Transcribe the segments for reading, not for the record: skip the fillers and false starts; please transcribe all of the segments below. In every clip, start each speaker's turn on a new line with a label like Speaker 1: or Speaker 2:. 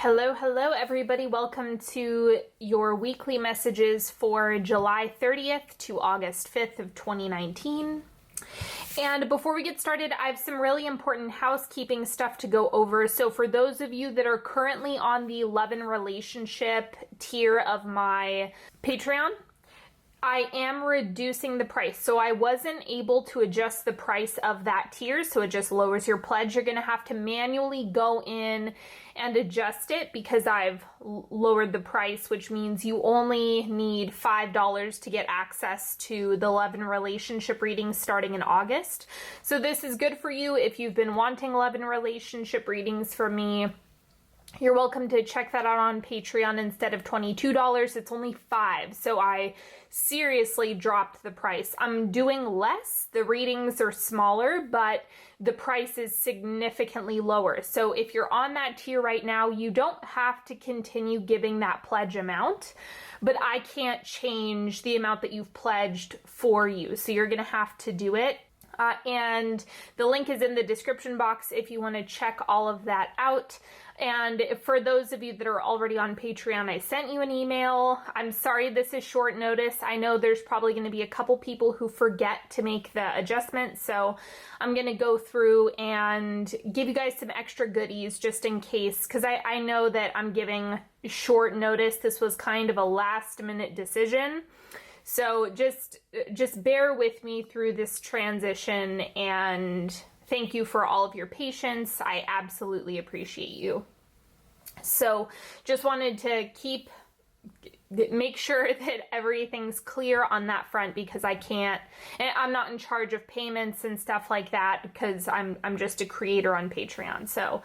Speaker 1: Hello everybody. Welcome to your weekly messages for July 30th to August 5th of 2019. And before we get started, I have some really important housekeeping stuff to go over. So for those of you that are currently on the love and relationship tier of my Patreon, I am reducing the price. So I wasn't able to adjust the price of that tier, so it just lowers your pledge. You're going to have to manually go in and adjust it because I've lowered the price, which means you only need $5 to get access to the love and relationship readings starting in August. So this is good for you if you've been wanting love and relationship readings from me. You're welcome to check that out on Patreon. Instead of $22, it's only $5. So I seriously dropped the price. I'm doing less. The readings are smaller, but the price is significantly lower. So if you're on that tier right now, you don't have to continue giving that pledge amount, but I can't change the amount that you've pledged for you. So you're going to have to do it. And the link is in the description box if you want to check all of that out. And for those of you that are already on Patreon, I sent you an email. I'm sorry this is short notice. I know there's probably going to be a couple people who forget to make the adjustment. So I'm going to go through and give you guys some extra goodies just in case, because I know that I'm giving short notice. This was kind of a last minute decision. So just bear with me through this transition, and thank you for all of your patience. I absolutely appreciate you. So just wanted to make sure that everything's clear on that front, because I'm not in charge of payments and stuff like that, because I'm just a creator on Patreon. So,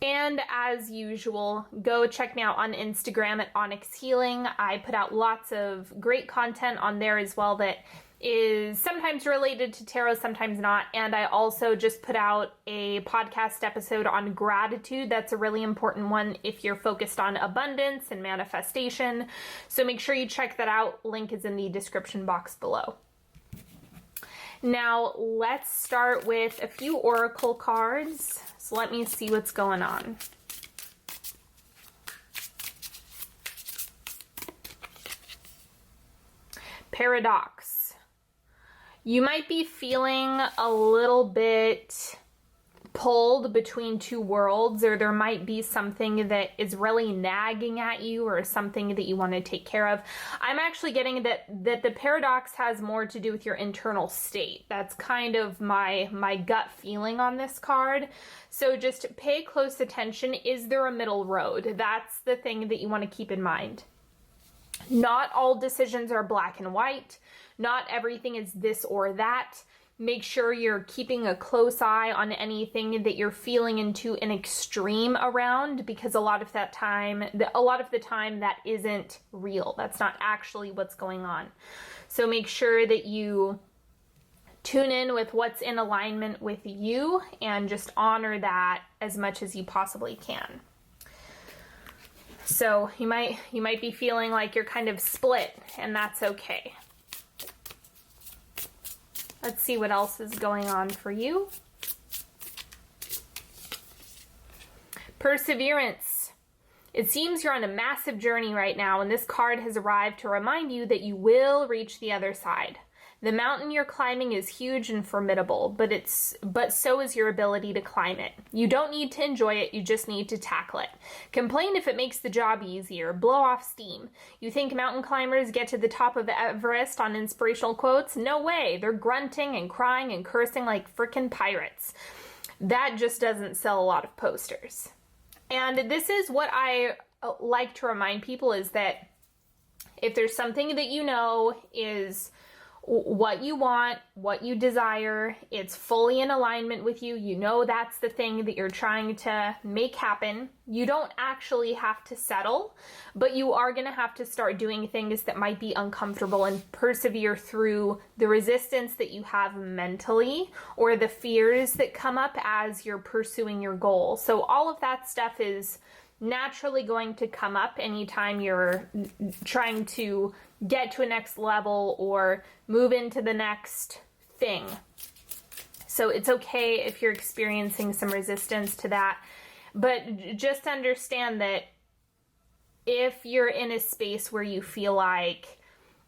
Speaker 1: and as usual, go check me out on Instagram at Onyx Healing. I put out lots of great content on there as well that is sometimes related to tarot, sometimes not. And I also just put out a podcast episode on gratitude. That's a really important one if you're focused on abundance and manifestation. So make sure you check that out. Link is in the description box below. Now let's start with a few oracle cards. So let me see what's going on. Paradox. You might be feeling a little bit pulled between two worlds, or there might be something that is really nagging at you, or something that you want to take care of. I'm actually getting that the paradox has more to do with your internal state. That's kind of my gut feeling on this card. So just pay close attention. Is there a middle road? That's the thing that you want to keep in mind. Not all decisions are black and white. Not everything is this or that. Make sure you're keeping a close eye on anything that you're feeling into an extreme around, because a lot of the time that isn't real. That's not actually what's going on. So make sure that you tune in with what's in alignment with you and just honor that as much as you possibly can. So you might be feeling like you're kind of split, and that's okay. Let's see what else is going on for you. Perseverance. It seems you're on a massive journey right now, and this card has arrived to remind you that you will reach the other side. The mountain you're climbing is huge and formidable, but so is your ability to climb it. You don't need to enjoy it, you just need to tackle it. Complain if it makes the job easier. Blow off steam. You think mountain climbers get to the top of Everest on inspirational quotes? No way. They're grunting and crying and cursing like frickin' pirates. That just doesn't sell a lot of posters. And this is what I like to remind people, is that if there's something that you know is what you want, what you desire, it's fully in alignment with you, you know that's the thing that you're trying to make happen, you don't actually have to settle, but you are going to have to start doing things that might be uncomfortable and persevere through the resistance that you have mentally, or the fears that come up as you're pursuing your goal. So all of that stuff is naturally going to come up anytime you're trying to get to a next level or move into the next thing. So it's okay if you're experiencing some resistance to that. But just understand that if you're in a space where you feel like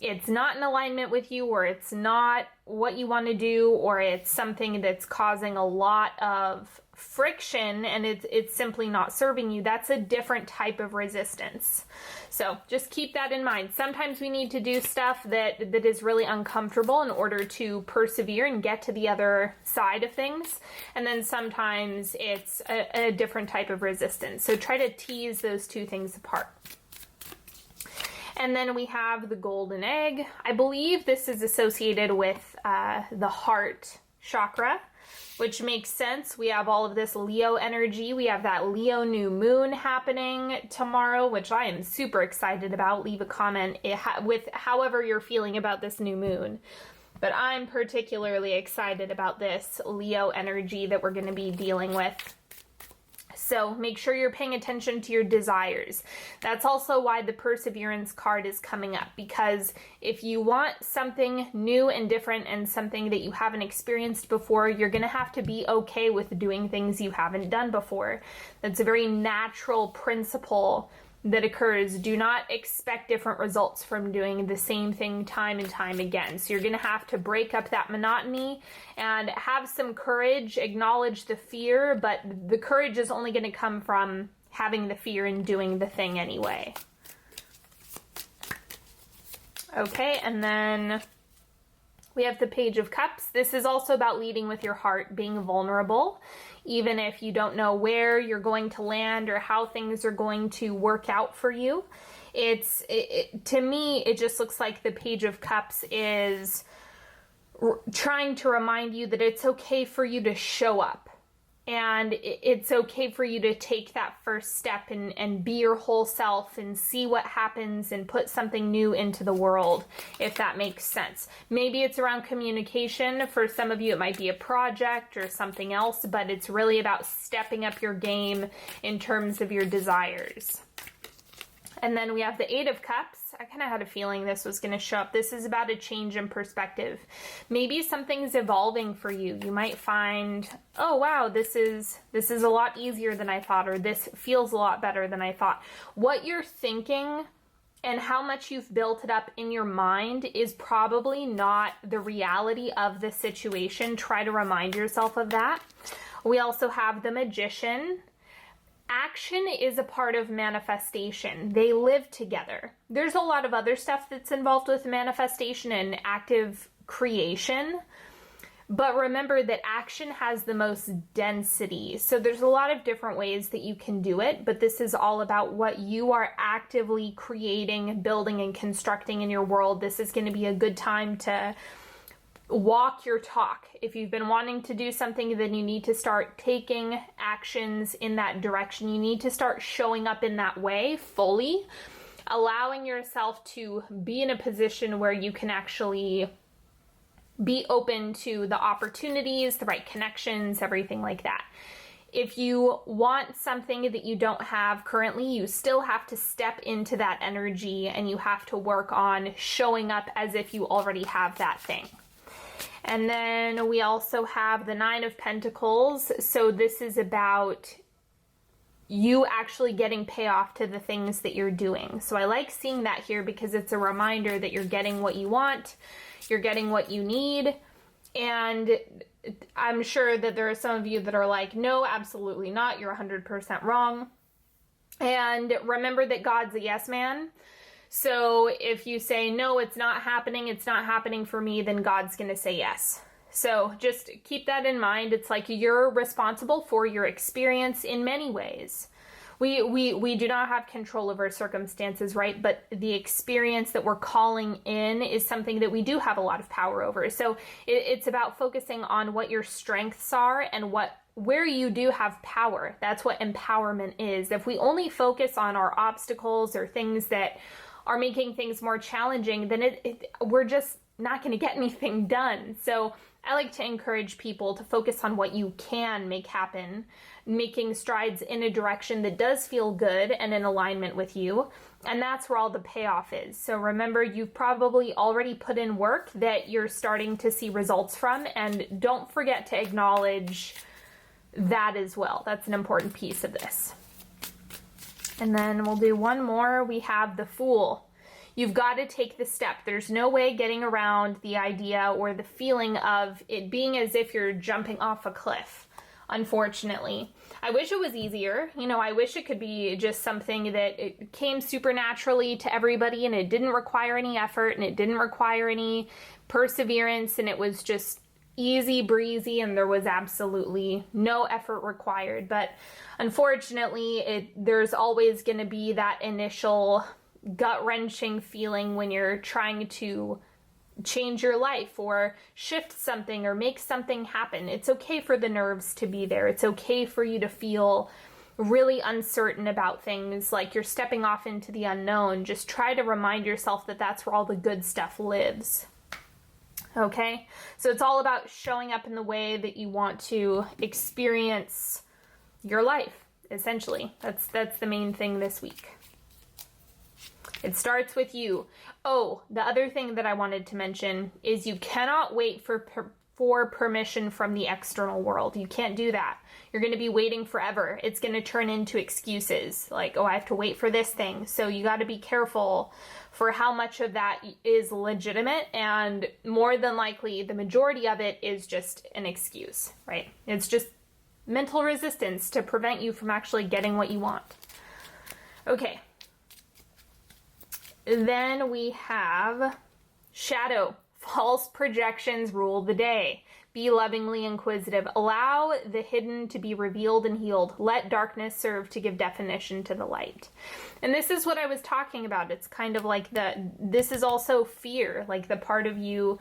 Speaker 1: it's not in alignment with you, or it's not what you want to do, or it's something that's causing a lot of friction and it's simply not serving you, that's a different type of resistance. So just keep that in mind. Sometimes we need to do stuff that is really uncomfortable in order to persevere and get to the other side of things. And then sometimes it's a different type of resistance. So try to tease those two things apart. And then we have the golden egg. I believe this is associated with the heart chakra, which makes sense. We have all of this Leo energy. We have that Leo new moon happening tomorrow, which I am super excited about. Leave a comment with however you're feeling about this new moon. But I'm particularly excited about this Leo energy that we're going to be dealing with. So make sure you're paying attention to your desires. That's also why the perseverance card is coming up, because if you want something new and different and something that you haven't experienced before, you're going to have to be okay with doing things you haven't done before. That's a very natural principle that occurs. Do not expect different results from doing the same thing time and time again. So you're going to have to break up that monotony and have some courage, acknowledge the fear, but the courage is only going to come from having the fear and doing the thing anyway. Okay, and then we have the Page of Cups. This is also about leading with your heart, being vulnerable. Even if you don't know where you're going to land or how things are going to work out for you. To me, it just looks like the Page of Cups is trying to remind you that it's okay for you to show up. And it's okay for you to take that first step and be your whole self and see what happens and put something new into the world, if that makes sense. Maybe it's around communication. For some of you, it might be a project or something else, but it's really about stepping up your game in terms of your desires. And then we have the Eight of Cups. I kind of had a feeling this was going to show up. This is about a change in perspective. Maybe something's evolving for you. You might find, oh wow, this is a lot easier than I thought, or this feels a lot better than I thought. What you're thinking and how much you've built it up in your mind is probably not the reality of the situation. Try to remind yourself of that. We also have the Magician. Action is a part of manifestation. They live together. There's a lot of other stuff that's involved with manifestation and active creation, but remember that action has the most density. So there's a lot of different ways that you can do it, but this is all about what you are actively creating, building, and constructing in your world. This is going to be a good time to walk your talk. If you've been wanting to do something, then you need to start taking actions in that direction. You need to start showing up in that way fully, allowing yourself to be in a position where you can actually be open to the opportunities, the right connections, everything like that. If you want something that you don't have currently, you still have to step into that energy and you have to work on showing up as if you already have that thing. And then we also have the Nine of Pentacles. So this is about you actually getting payoff to the things that you're doing. So I like seeing that here because it's a reminder that you're getting what you want, you're getting what you need. And I'm sure that there are some of you that are like, no, absolutely not. You're 100% wrong. And remember that God's a yes man. So if you say, no, it's not happening for me, then God's going to say yes. So just keep that in mind. It's like you're responsible for your experience in many ways. We do not have control over circumstances, right? But the experience that we're calling in is something that we do have a lot of power over. So it's about focusing on what your strengths are and where you do have power. That's what empowerment is. If we only focus on our obstacles or things that are making things more challenging, then we're just not going to get anything done. So I like to encourage people to focus on what you can make happen, making strides in a direction that does feel good and in alignment with you. And that's where all the payoff is. So remember, you've probably already put in work that you're starting to see results from. And don't forget to acknowledge that as well. That's an important piece of this. And then we'll do one more. We have the Fool. You've got to take the step. There's no way getting around the idea or the feeling of it being as if you're jumping off a cliff, unfortunately. I wish it was easier. You know, I wish it could be just something that it came supernaturally to everybody and it didn't require any effort and it didn't require any perseverance and it was just easy breezy and there was absolutely no effort required. But unfortunately, there's always going to be that initial gut-wrenching feeling when you're trying to change your life or shift something or make something happen. It's okay for the nerves to be there. It's okay for you to feel really uncertain about things, like you're stepping off into the unknown. Just try to remind yourself that that's where all the good stuff lives. Okay? So it's all about showing up in the way that you want to experience your life, essentially. That's the main thing this week. It starts with you. Oh, the other thing that I wanted to mention is you cannot wait for permission from the external world. You can't do that. You're going to be waiting forever. It's going to turn into excuses like, oh, I have to wait for this thing. So you got to be careful for how much of that is legitimate, and more than likely the majority of it is just an excuse, right? It's just mental resistance to prevent you from actually getting what you want. Okay. Then we have Shadow. False projections rule the day. Be lovingly inquisitive. Allow the hidden to be revealed and healed. Let darkness serve to give definition to the light. And this is what I was talking about. It's kind of like this is also fear, like the part of you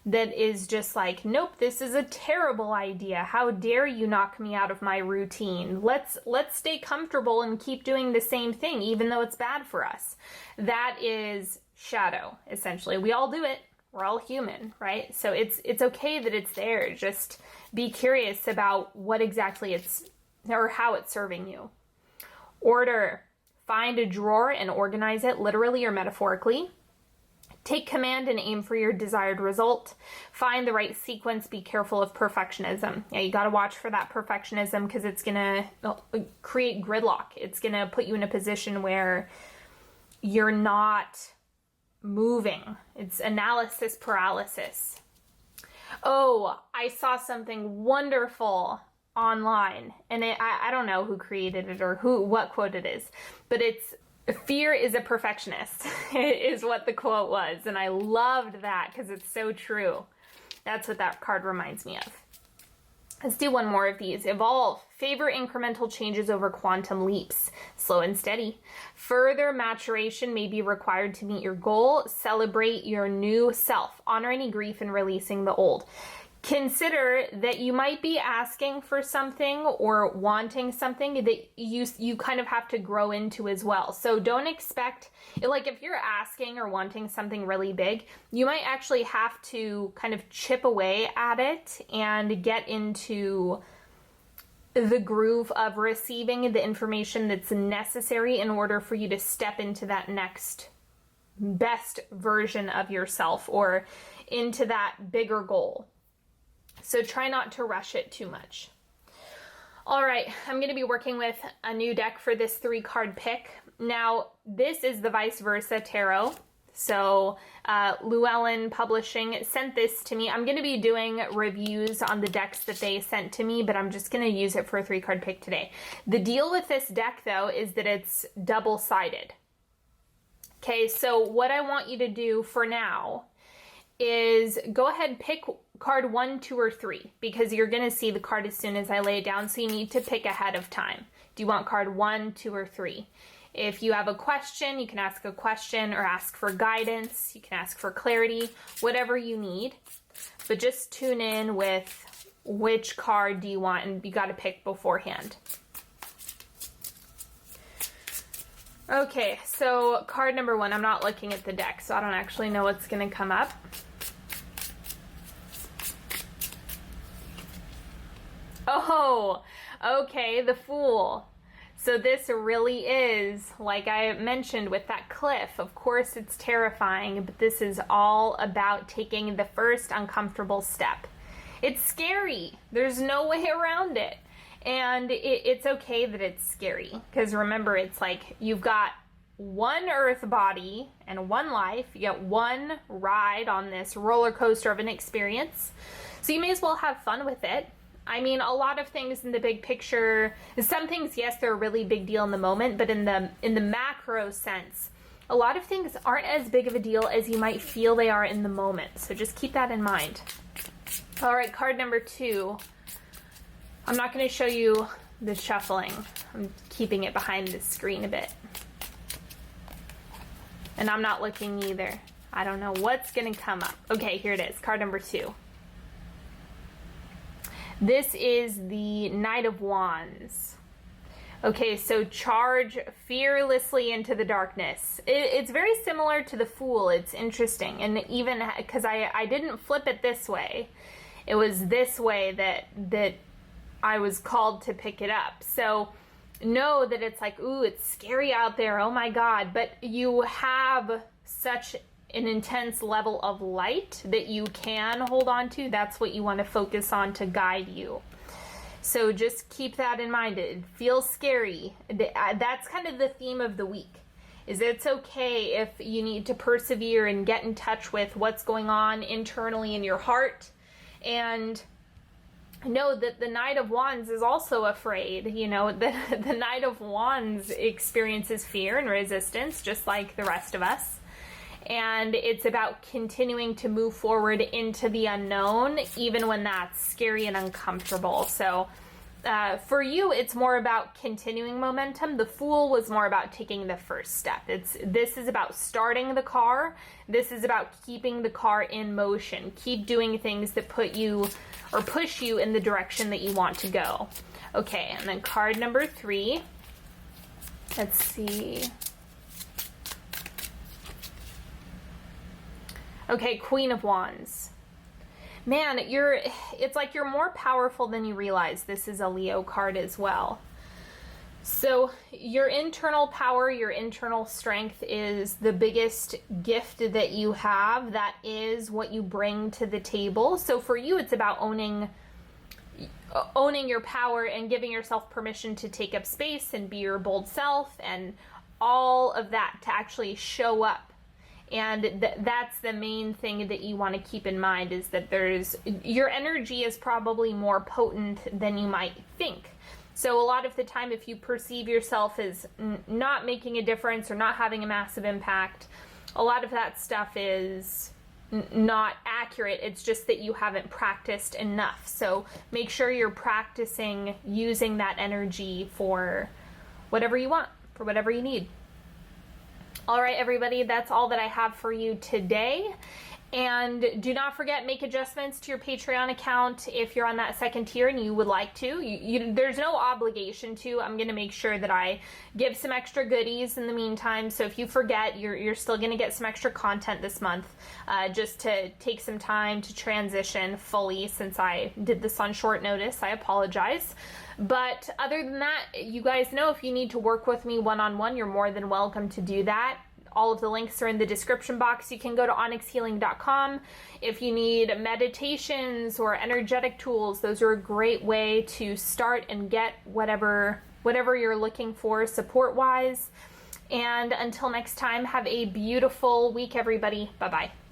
Speaker 1: that is just like, nope, this is a terrible idea. How dare you knock me out of my routine? Let's stay comfortable and keep doing the same thing, even though it's bad for us. That is shadow, essentially. We all do it. We're all human, right? So it's okay that it's there. Just be curious about what exactly it's, or how it's serving you. Order. Find a drawer and organize it, literally or metaphorically. Take command and aim for your desired result. Find the right sequence. Be careful of perfectionism. Yeah, you got to watch for that perfectionism because it's going to create gridlock. It's going to put you in a position where you're not moving. It's analysis paralysis. Oh, I saw something wonderful online, and I don't know who created it or what quote it is, but it's fear is a perfectionist is what the quote was, and I loved that because it's so true. That's what that card reminds me of. Let's do one more of these. Evolve. Favor incremental changes over quantum leaps. Slow and steady. Further maturation may be required to meet your goal. Celebrate your new self. Honor any grief in releasing the old. Consider that you might be asking for something or wanting something that you kind of have to grow into as well. So don't expect, like if you're asking or wanting something really big, you might actually have to kind of chip away at it and get into the groove of receiving the information that's necessary in order for you to step into that next best version of yourself or into that bigger goal. So try not to rush it too much. All right, I'm going to be working with a new deck for this 3-card pick. Now, this is the Vice Versa Tarot. So Llewellyn Publishing sent this to me. I'm going to be doing reviews on the decks that they sent to me, but I'm just going to use it for a 3-card pick today. The deal with this deck, though, is that it's double-sided. Okay, so what I want you to do for now is go ahead and pick card 1, 2, or 3, because you're going to see the card as soon as I lay it down, so you need to pick ahead of time. Do you want card 1, 2, or 3? If you have a question, you can ask a question or ask for guidance. You can ask for clarity, whatever you need. But just tune in with which card do you want, and you got to pick beforehand. Okay, so card number 1, I'm not looking at the deck, so I don't actually know what's going to come up. Oh, okay, the Fool. So this really is, like I mentioned with that cliff, of course it's terrifying, but this is all about taking the first uncomfortable step. It's scary. There's no way around it. And it's okay that it's scary, because remember, it's like you've got one earth body and one life. You get one ride on this roller coaster of an experience. So you may as well have fun with it. I mean, a lot of things in the big picture, some things, yes, they're a really big deal in the moment, but in the macro sense, a lot of things aren't as big of a deal as you might feel they are in the moment. So just keep that in mind. All right, card number 2. I'm not going to show you the shuffling. I'm keeping it behind the screen a bit. And I'm not looking either. I don't know what's going to come up. Okay, here it is. Card number 2. This is the Knight of Wands. Okay, so charge fearlessly into the darkness. It's very similar to the Fool. It's interesting. And even because I didn't flip it this way. It was this way that I was called to pick it up. So know that it's like, ooh, it's scary out there. Oh my God. But you have such an intense level of light that you can hold on to. That's what you want to focus on to guide you. So just keep that in mind. It feels scary. That's kind of the theme of the week, is it's okay if you need to persevere and get in touch with what's going on internally in your heart. And know that the Knight of Wands is also afraid. You know, the Knight of Wands experiences fear and resistance just like the rest of us. And it's about continuing to move forward into the unknown, even when that's scary and uncomfortable. So for you, it's more about continuing momentum. The Fool was more about taking the first step. This is about starting the car. This is about keeping the car in motion. Keep doing things that put you or push you in the direction that you want to go. Okay, and then card number 3. Let's see. Okay, Queen of Wands. Man, it's like you're more powerful than you realize. This is a Leo card as well. So your internal power, your internal strength is the biggest gift that you have. That is what you bring to the table. So for you, it's about owning your power and giving yourself permission to take up space and be your bold self and all of that to actually show up. And that's the main thing that you want to keep in mind, is that your energy is probably more potent than you might think. So a lot of the time, if you perceive yourself as not making a difference or not having a massive impact, a lot of that stuff is not accurate. It's just that you haven't practiced enough. So make sure you're practicing using that energy for whatever you want, for whatever you need. All right, everybody, that's all that I have for you today. And do not forget, make adjustments to your Patreon account if you're on that second tier and you would like to. There's no obligation to. I'm going to make sure that I give some extra goodies in the meantime. So if you forget, you're still going to get some extra content this month, just to take some time to transition fully, since I did this on short notice. I apologize. But other than that, you guys know, if you need to work with me one-on-one, you're more than welcome to do that. All of the links are in the description box. You can go to onyxhealing.com. If you need meditations or energetic tools, those are a great way to start and get whatever you're looking for support-wise. And until next time, have a beautiful week, everybody. Bye-bye.